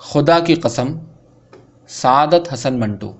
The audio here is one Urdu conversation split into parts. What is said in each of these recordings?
خدا کی قسم، سعادت حسن منٹو۔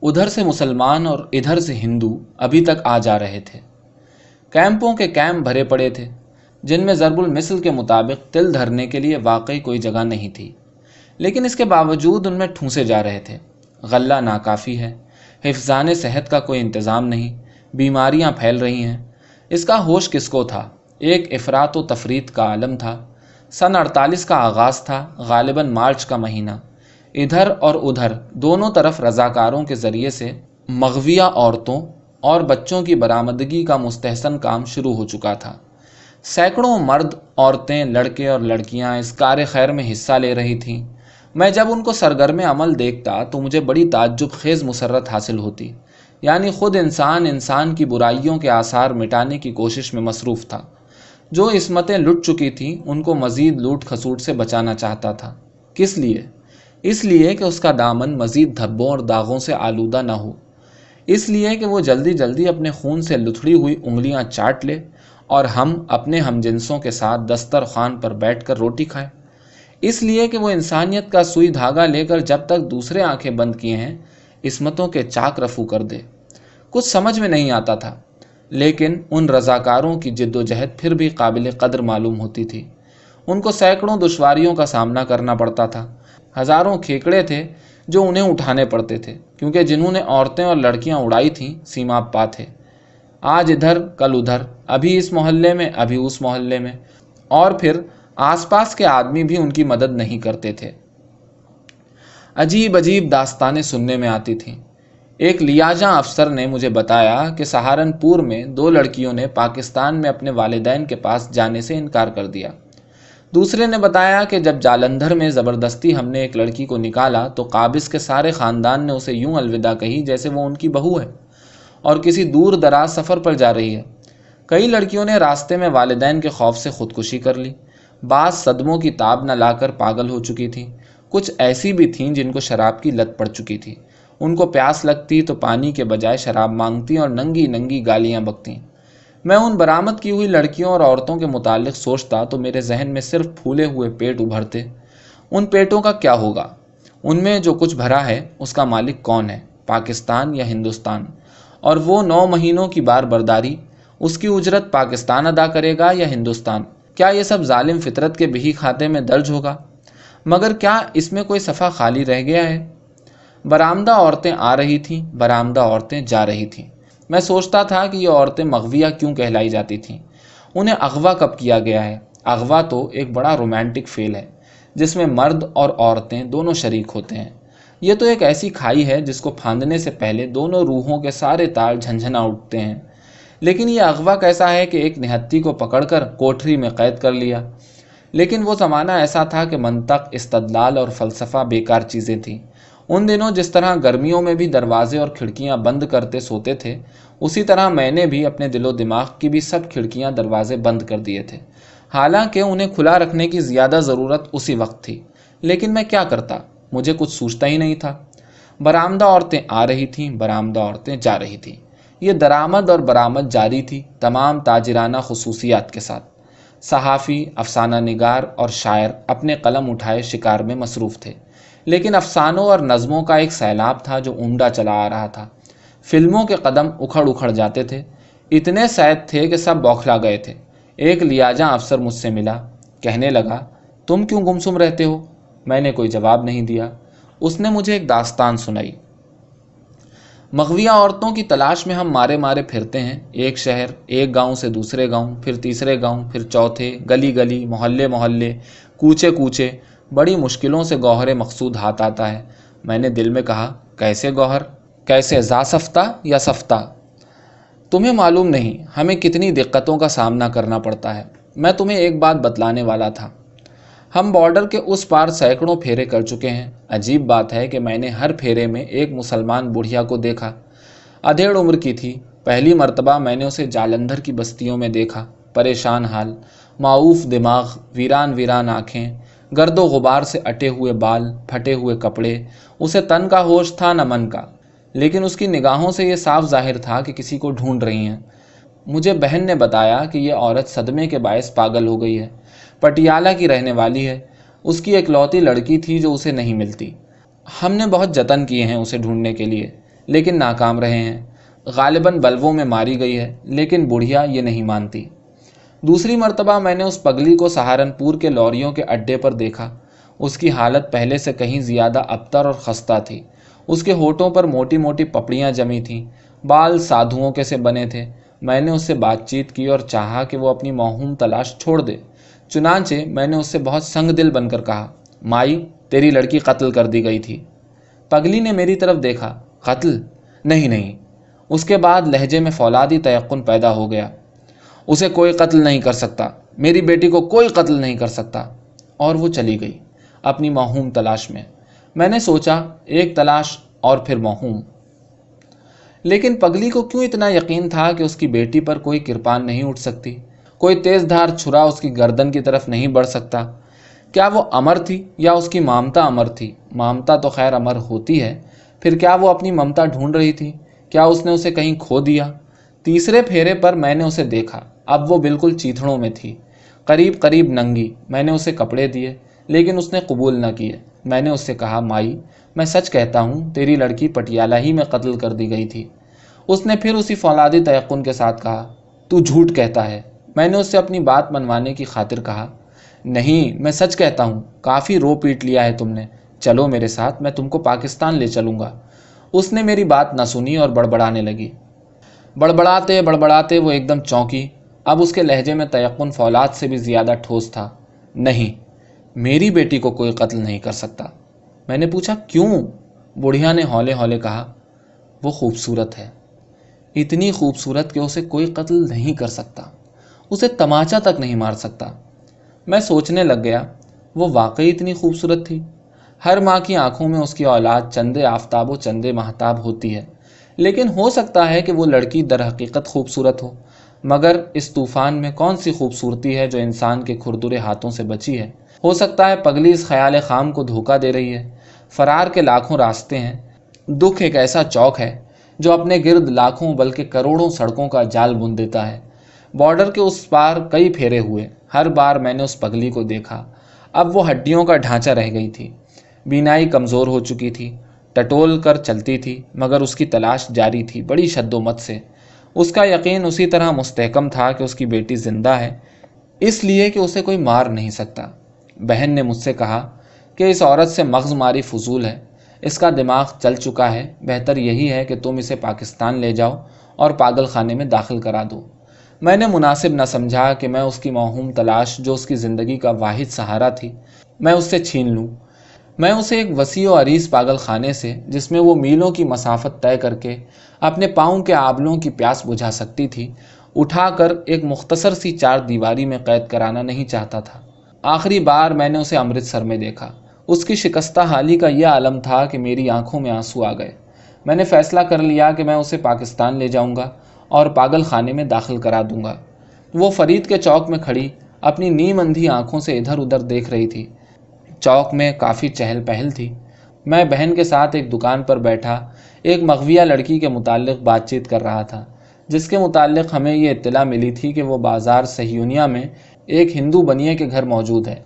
ادھر سے مسلمان اور ادھر سے ہندو ابھی تک آ جا رہے تھے۔ کیمپوں کے کیمپ بھرے پڑے تھے جن میں ضرب المثل کے مطابق تل دھرنے کے لیے واقعی کوئی جگہ نہیں تھی، لیکن اس کے باوجود ان میں ٹھونسے جا رہے تھے۔ غلہ ناکافی ہے، حفظان صحت کا کوئی انتظام نہیں، بیماریاں پھیل رہی ہیں۔ اس کا ہوش کس کو تھا؟ ایک افراط و تفریط کا عالم تھا۔ سن 48 کا آغاز تھا، غالباً مارچ کا مہینہ۔ ادھر اور ادھر دونوں طرف رضاکاروں کے ذریعے سے مغویہ عورتوں اور بچوں کی برآمدگی کا مستحسن کام شروع ہو چکا تھا۔ سینکڑوں مرد، عورتیں، لڑکے اور لڑکیاں اس کار خیر میں حصہ لے رہی تھیں۔ میں جب ان کو سرگرم عمل دیکھتا تو مجھے بڑی تعجب خیز مسرت حاصل ہوتی، یعنی خود انسان کی برائیوں کے آثار مٹانے کی کوشش میں مصروف تھا۔ جو عصمتیں لٹ چکی تھیں ان کو مزید لوٹ کھسوٹ سے بچانا چاہتا تھا۔ کس لیے؟ اس لیے کہ اس کا دامن مزید دھبوں اور داغوں سے آلودہ نہ ہو، اس لیے کہ وہ جلدی جلدی اپنے خون سے لتھڑی ہوئی انگلیاں چاٹ لے اور ہم اپنے ہم جنسوں کے ساتھ دسترخوان پر بیٹھ کر روٹی کھائیں، اس لیے کہ وہ انسانیت کا سوئی دھاگا لے کر جب تک دوسرے آنکھیں بند کیے ہیں عصمتوں کے چاک رفو کر دے۔ کچھ سمجھ میں نہیں آتا تھا، لیکن ان رضاکاروں کی جد و جہد پھر بھی قابل قدر معلوم ہوتی تھی۔ ان کو سینکڑوں دشواریوں کا سامنا کرنا پڑتا تھا۔ ہزاروں کھیکڑے تھے جو انہیں اٹھانے پڑتے تھے، کیونکہ جنہوں نے عورتیں اور لڑکیاں اڑائی تھیں سیماب پا تھے۔ آج ادھر، کل ادھر، ابھی اس محلے میں، ابھی اس محلے میں، اور پھر آس پاس کے آدمی بھی ان کی مدد نہیں کرتے تھے۔ عجیب عجیب داستانیں سننے میں آتی تھیں۔ ایک لیاجاں افسر نے مجھے بتایا کہ سہارنپور میں 2 لڑکیوں نے پاکستان میں اپنے والدین کے پاس جانے سے انکار کر دیا۔ دوسرے نے بتایا کہ جب جالندھر میں زبردستی ہم نے ایک لڑکی کو نکالا تو قابض کے سارے خاندان نے اسے یوں الوداع کہی جیسے وہ ان کی بہو ہے اور کسی دور دراز سفر پر جا رہی ہے۔ کئی لڑکیوں نے راستے میں والدین کے خوف سے خودکشی کر لی۔ بعض صدموں کی تاب نہ لا کر پاگل ہو چکی تھیں۔ کچھ ایسی بھی تھیں جن کو شراب کی لت پڑ چکی تھی۔ ان کو پیاس لگتی تو پانی کے بجائے شراب مانگتی اور ننگی ننگی گالیاں بکتیں۔ میں ان برآمد کی ہوئی لڑکیوں اور عورتوں کے متعلق سوچتا تو میرے ذہن میں صرف پھولے ہوئے پیٹ ابھرتے۔ ان پیٹوں کا کیا ہوگا؟ ان میں جو کچھ بھرا ہے اس کا مالک کون ہے؟ پاکستان یا ہندوستان؟ اور وہ 9 مہینوں کی بار برداری، اس کی اجرت پاکستان ادا کرے گا یا ہندوستان؟ کیا یہ سب ظالم فطرت کے بہی کھاتے میں درج ہوگا؟ مگر کیا اس میں کوئی صفحہ خالی رہ گیا ہے؟ برآمدہ عورتیں آ رہی تھیں، برآمدہ عورتیں جا رہی تھیں۔ میں سوچتا تھا کہ یہ عورتیں مغویہ کیوں کہلائی جاتی تھیں؟ انہیں اغوا کب کیا گیا ہے؟ اغوا تو ایک بڑا رومانٹک فعل ہے جس میں مرد اور عورتیں دونوں شریک ہوتے ہیں۔ یہ تو ایک ایسی کھائی ہے جس کو پھاندنے سے پہلے دونوں روحوں کے سارے تار جھنجھنا اٹھتے ہیں۔ لیکن یہ اغوا کیسا ہے کہ ایک نہتی کو پکڑ کر کوٹری میں قید کر لیا۔ لیکن وہ زمانہ ایسا تھا کہ منطق، استدلال اور فلسفہ بیکار چیزیں تھیں۔ ان دنوں جس طرح گرمیوں میں بھی دروازے اور کھڑکیاں بند کرتے سوتے تھے، اسی طرح میں نے بھی اپنے دل و دماغ کی بھی سب کھڑکیاں دروازے بند کر دیے تھے، حالانکہ انہیں کھلا رکھنے کی زیادہ ضرورت اسی وقت تھی۔ لیکن میں کیا کرتا؟ مجھے کچھ سوچتا ہی نہیں تھا۔ برآمدہ عورتیں آ رہی تھیں، برآمدہ عورتیں جا رہی تھیں۔ یہ درآمد اور برآمد جاری تھی، تمام تاجرانہ خصوصیات کے ساتھ۔ صحافی، افسانہ نگار اور شاعر اپنے قلم اٹھائے شکار میں مصروف تھے، لیکن افسانوں اور نظموں کا ایک سیلاب تھا جو عمدہ چلا آ رہا تھا۔ فلموں کے قدم اکھڑ اکھڑ جاتے تھے، اتنے سید تھے کہ سب بوکھلا گئے تھے۔ ایک لیاجاں افسر مجھ سے ملا، کہنے لگا، تم کیوں گمسم رہتے ہو؟ میں نے کوئی جواب نہیں دیا۔ اس نے مجھے ایک داستان سنائی۔ مغویہ عورتوں کی تلاش میں ہم مارے مارے پھرتے ہیں، ایک شہر، ایک گاؤں سے دوسرے گاؤں، پھر تیسرے گاؤں، پھر چوتھے، گلی گلی، محلے محلے، کوچے کوچے، بڑی مشکلوں سے گوہر مقصود ہاتھ آتا ہے۔ میں نے دل میں کہا، کیسے گوہر؟ کیسے؟ ذا سفتہ یا سفتہ؟ تمہیں معلوم نہیں ہمیں کتنی دقتوں کا سامنا کرنا پڑتا ہے۔ میں تمہیں ایک بات بتلانے والا تھا۔ ہم بارڈر کے اس پار سینکڑوں پھیرے کر چکے ہیں۔ عجیب بات ہے کہ میں نے ہر پھیرے میں ایک مسلمان بڑھیا کو دیکھا۔ ادھیڑ عمر کی تھی۔ پہلی مرتبہ میں نے اسے جالندھر کی بستیوں میں دیکھا، پریشان حال، معوف دماغ، ویران ویران آنکھیں، گرد و غبار سے اٹے ہوئے بال، پھٹے ہوئے کپڑے۔ اسے تن کا ہوش تھا نہ من کا، لیکن اس کی نگاہوں سے یہ صاف ظاہر تھا کہ کسی کو ڈھونڈ رہی ہیں۔ مجھے بہن نے بتایا کہ یہ عورت صدمے کے باعث پاگل ہو گئی ہے، پٹیالہ کی رہنے والی ہے۔ اس کی اکلوتی لڑکی تھی جو اسے نہیں ملتی۔ ہم نے بہت جتن کیے ہیں اسے ڈھونڈنے کے لیے، لیکن ناکام رہے ہیں۔ غالباً بلووں میں ماری گئی ہے، لیکن بڑھیا یہ نہیں مانتی۔ دوسری مرتبہ میں نے اس پگلی کو سہارنپور کے لوریوں کے اڈے پر دیکھا۔ اس کی حالت پہلے سے کہیں زیادہ ابتر اور خستہ تھی۔ اس کے ہونٹوں پر موٹی موٹی پپڑیاں جمی تھیں، بال سادھوؤں کے سے بنے تھے۔ میں نے اس سے بات چیت کی اور چاہا کہ وہ اپنی موہوم تلاش چھوڑ دے۔ چنانچہ میں نے اس سے بہت سنگ دل بن کر کہا، مائی، تیری لڑکی قتل کر دی گئی تھی۔ پگلی نے میری طرف دیکھا۔ قتل؟ نہیں۔ اس کے بعد لہجے میں فولادی تیقن پیدا ہو گیا۔ اسے کوئی قتل نہیں کر سکتا، میری بیٹی کو کوئی قتل نہیں کر سکتا۔ اور وہ چلی گئی اپنی موہوم تلاش میں۔ میں نے سوچا، ایک تلاش اور پھر موہوم۔ لیکن پگلی کو کیوں اتنا یقین تھا کہ اس کی بیٹی پر کوئی کرپان نہیں اٹھ سکتی، کوئی تیز دھار چھرا اس کی گردن کی طرف نہیں بڑھ سکتا؟ کیا وہ امر تھی یا اس کی مامتا امر تھی؟ مامتا تو خیر امر ہوتی ہے، پھر کیا وہ اپنی ممتا ڈھونڈ رہی تھی؟ کیا اس نے اسے کہیں کھو دیا؟ تیسرے پھیرے پر میں نے اسے دیکھا، اب وہ بالکل چیتھڑوں میں تھی، قریب ننگی۔ میں نے اسے کپڑے دیے، لیکن اس نے قبول نہ کیے۔ میں نے اس سے کہا، مائی، میں سچ کہتا ہوں، تیری لڑکی پٹیالہ ہی میں قتل کر دی گئی تھی۔ اس نے پھر اسی فولادی تیقن کے ساتھ کہا، تو جھوٹ کہتا ہے۔ میں نے اس سے اپنی بات منوانے کی خاطر کہا، نہیں، میں سچ کہتا ہوں، کافی رو پیٹ لیا ہے تم نے، چلو میرے ساتھ، میں تم کو پاکستان لے چلوں گا۔ اس نے میری بات نہ سنی اور بڑبڑانے لگی۔ بڑبڑاتے وہ ایک دم چونکی۔ اب اس کے لہجے میں تیقن فولاد سے بھی زیادہ ٹھوس تھا۔ نہیں، میری بیٹی کو کوئی قتل نہیں کر سکتا۔ میں نے پوچھا، کیوں؟ بڑھیا نے ہولے ہولے کہا، وہ خوبصورت ہے، اتنی خوبصورت کہ اسے کوئی قتل نہیں کر سکتا، اسے تماچا تک نہیں مار سکتا۔ میں سوچنے لگ گیا، وہ واقعی اتنی خوبصورت تھی؟ ہر ماں کی آنکھوں میں اس کی اولاد چندے آفتاب و چندے مہتاب ہوتی ہے، لیکن ہو سکتا ہے کہ وہ لڑکی در حقیقت خوبصورت ہو، مگر اس طوفان میں کون سی خوبصورتی ہے جو انسان کے کھردرے ہاتھوں سے بچی ہے؟ ہو سکتا ہے پگلی اس خیال خام کو دھوکہ دے رہی ہے۔ فرار کے لاکھوں راستے ہیں، دکھ ایک ایسا چوک ہے جو اپنے گرد لاکھوں بلکہ کروڑوں سڑکوں کا جال بن دیتا ہے۔ بارڈر کے اس پار کئی پھیرے ہوئے، ہر بار میں نے اس پگلی کو دیکھا۔ اب وہ ہڈیوں کا ڈھانچہ رہ گئی تھی، بینائی کمزور ہو چکی تھی، ٹٹول کر چلتی تھی، مگر اس کی تلاش جاری تھی بڑی شد و مت سے۔ اس کا یقین اسی طرح مستحکم تھا کہ اس کی بیٹی زندہ ہے، اس لیے کہ اسے کوئی مار نہیں سکتا۔ بہن نے مجھ سے کہا کہ اس عورت سے مغز ماری فضول ہے، اس کا دماغ چل چکا ہے، بہتر یہی ہے کہ تم اسے پاکستان لے جاؤ اور پاگل خانے میں داخل کرا دو۔ میں نے مناسب نہ سمجھا کہ میں اس کی موہوم تلاش جو اس کی زندگی کا واحد سہارا تھی، میں اس سے چھین لوں۔ میں اسے ایک وسیع و عریض پاگل خانے سے، جس میں وہ میلوں کی مسافت طے کر کے اپنے پاؤں کے آبلوں کی پیاس بجھا سکتی تھی، اٹھا کر ایک مختصر سی چار دیواری میں قید کرانا نہیں چاہتا تھا۔ آخری بار میں نے اسے امرتسر میں دیکھا۔ اس کی شکستہ حالی کا یہ عالم تھا کہ میری آنکھوں میں آنسو آ گئے۔ میں نے فیصلہ کر لیا کہ میں اسے پاکستان لے جاؤں گا اور پاگل خانے میں داخل کرا دوں گا۔ وہ فرید کے چوک میں کھڑی اپنی نیم اندھی آنکھوں سے ادھر ادھر دیکھ رہی تھی۔ چوک میں کافی چہل پہل تھی۔ میں بہن کے ساتھ ایک دکان پر بیٹھا ایک مغویہ لڑکی کے متعلق بات چیت کر رہا تھا، جس کے متعلق ہمیں یہ اطلاع ملی تھی کہ وہ بازار صہیونیہ میں ایک ہندو بنیے کے گھر موجود ہے۔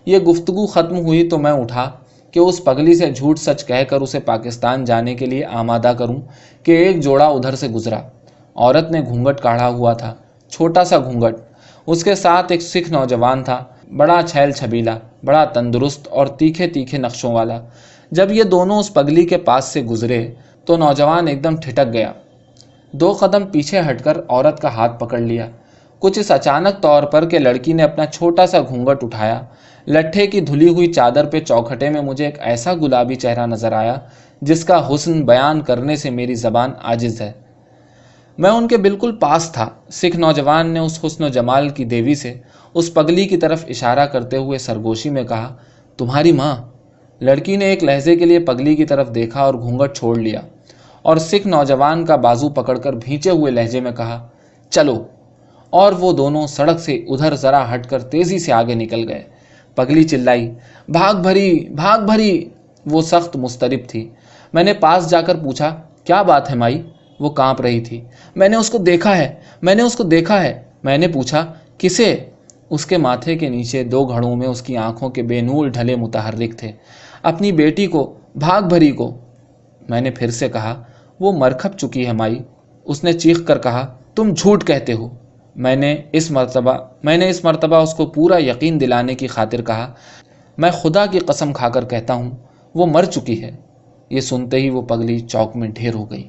یہ گفتگو ختم ہوئی تو میں اٹھا کہ اس پگلی سے جھوٹ سچ کہہ کر اسے پاکستان جانے کے لیے آمادہ کروں کہ ایک جوڑا ادھر سے گزرا۔ عورت نے گھونگھٹ کاڑھا ہوا تھا، چھوٹا سا گھونگھٹ۔ اس کے ساتھ ایک سکھ نوجوان تھا، بڑا چھیل چھبیلا، بڑا تندرست اور تیکھے تیکھے نقشوں والا۔ جب یہ دونوں اس پگلی کے پاس سے گزرے تو نوجوان ایک دم ٹھٹک گیا، 2 قدم پیچھے ہٹ کر عورت کا ہاتھ پکڑ لیا، کچھ اس اچانک طور پر کہ لڑکی نے اپنا چھوٹا سا گھونگھٹ اٹھایا۔ لٹھے کی دھلی ہوئی چادر پہ چوکھٹے میں مجھے ایک ایسا گلابی چہرہ نظر آیا جس کا حسن بیان کرنے سے میری زبان عاجز ہے۔ میں ان کے بالکل پاس تھا۔ سکھ نوجوان نے اس حسن و جمال کی دیوی سے اس پگلی کی طرف اشارہ کرتے ہوئے سرگوشی میں کہا، تمہاری ماں؟ لڑکی نے ایک لہجے کے لیے پگلی کی طرف دیکھا اور گھونگھٹ چھوڑ لیا، اور سکھ نوجوان کا بازو پکڑ کر بھینچے ہوئے لہجے میں کہا، چلو۔ اور وہ دونوں سڑک سے ادھر ذرا ہٹ کر تیزی سے آگے نکل گئے۔ پگلی چلائی، بھاگ بھری، بھاگ بھری۔ وہ سخت مضطرب تھی۔ میں نے پاس جا کر پوچھا، کیا بات ہے مائی؟ وہ کانپ رہی تھی۔ میں نے اس کو دیکھا ہے، میں نے اس کو دیکھا ہے۔ میں نے پوچھا، کسے؟ اس کے ماتھے کے نیچے 2 گھڑوں میں اس کی آنکھوں کے بے نور ڈھلے متحرک تھے۔ اپنی بیٹی کو، بھاگ بھری کو۔ میں نے پھر سے کہا، وہ مر کھپ چکی ہے مائی۔ اس نے چیخ کر کہا، تم جھوٹ کہتے ہو۔ میں نے اس مرتبہ اس کو پورا یقین دلانے کی خاطر کہا، میں خدا کی قسم کھا کر کہتا ہوں وہ مر چکی ہے۔ یہ سنتے ہی وہ پگلی چوک میں ڈھیر ہو گئی۔